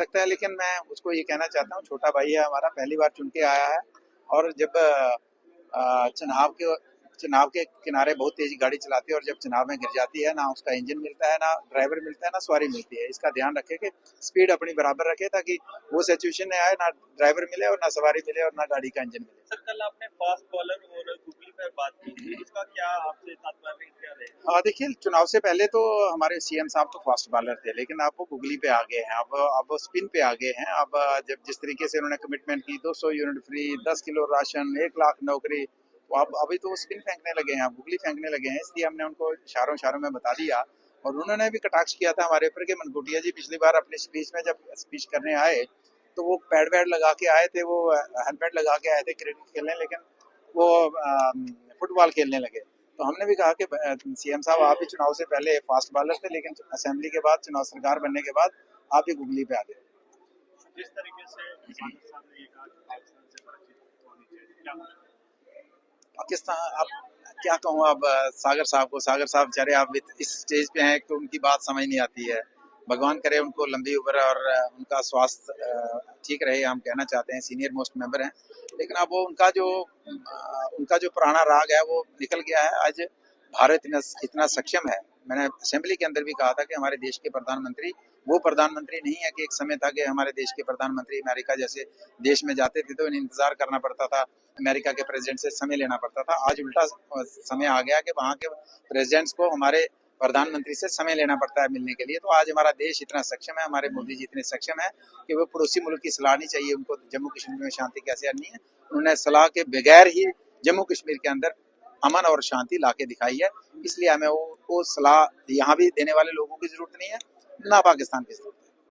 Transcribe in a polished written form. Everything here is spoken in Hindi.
सकता है, लेकिन मैं उसको ये कहना चाहता हूँ, छोटा भाई है हमारा, पहली बार चुन के आया है। और जब चुनाव के किनारे बहुत तेज गाड़ी चलाती है, और जब चुनाव में गिर जाती है, ना उसका इंजन मिलता है, ना ड्राइवर मिलता है, ना सवारी मिलती है। इसका ध्यान रखे कि स्पीड अपनी बराबर रखे, ताकि वो सिचुएशन में आए, ना ड्राइवर मिले और ना सवारी मिले और ना गाड़ी का इंजन मिले। सर, कल आपने फास्ट बॉलर और गूगली पर बात की थी, इसका क्या आपसे तात्पर्य क्या रहेगा? हाँ, देखिए, चुनाव से पहले तो हमारे सीएम साहब तो फास्ट बॉलर थे, लेकिन अब वो गूगली पे आ गए हैं, अब वो स्पिन पे आ गए हैं। अब जब जिस तरीके से उन्होंने कमिटमेंट की, 200 unit free, 10 kilo ration, 1 lakh नौकरी, तो अब अभी तो वो स्पिन फेंकने लगे हैं, अब गूगली फेंकने लगे हैं। इसलिए हमने उनको इशारों इशारों में बता दिया। और उन्होंने भी कटाक्ष किया था हमारे ऊपर कि मनकोटिया जी पिछली बार अपनी स्पीच में जब स्पीच करने आए, तो वो पैड वैड लगा के आए थे, वो हेलमेट लगा के आए थे क्रिकेट खेलने, लेकिन वो फुटबॉल खेलने लगे। तो हमने भी कहा कि सीएम साहब, आप भी चुनाव से पहले फास्ट बॉलर थे, लेकिन असेंबली के बाद, चुनाव सरकार बनने के बाद आप भी गूगली पे आ गए। जिस तरीके से सागर साहब ने ये कहा कि पाकिस्तान से बातचीत होनी चाहिए, क्या पाकिस्तान, अब क्या कहूँ, अब सागर साहब बेचारे आप इस स्टेज पे हैं तो उनकी बात समझ नहीं आती है। भगवान करे उनको लंबी उम्र और उनका स्वास्थ्य ठीक रहे, हम कहना चाहते हैं। सीनियर मोस्ट मेंबर हैं, लेकिन अब वो उनका जो पुराना राग है वो निकल गया है। आज भारत इतना सक्षम है। मैंने असेंबली के अंदर भी कहा था कि हमारे देश के प्रधानमंत्री वो प्रधानमंत्री नहीं है कि एक समय था कि हमारे देश के प्रधानमंत्री अमेरिका जैसे देश में जाते थे तो इन्हें इंतजार करना पड़ता था, अमेरिका के प्रेसिडेंट से समय लेना पड़ता था। आज उल्टा समय आ गया कि वहाँ के प्रेसिडेंट्स को हमारे प्रधानमंत्री से समय लेना पड़ता है मिलने के लिए। तो आज हमारा देश इतना सक्षम है, हमारे मोदी जी इतने सक्षम है कि वो पड़ोसी मुल्क की सलाह नहीं चाहिए उनको जम्मू कश्मीर में शांति कैसे आनी है। उन्होंने सलाह के बगैर ही जम्मू कश्मीर के अंदर अमन और शांति ला के दिखाई है। इसलिए हमें वो सलाह यहाँ भी देने वाले लोगों की जरूरत नहीं है, ना पाकिस्तान की जरूरत है।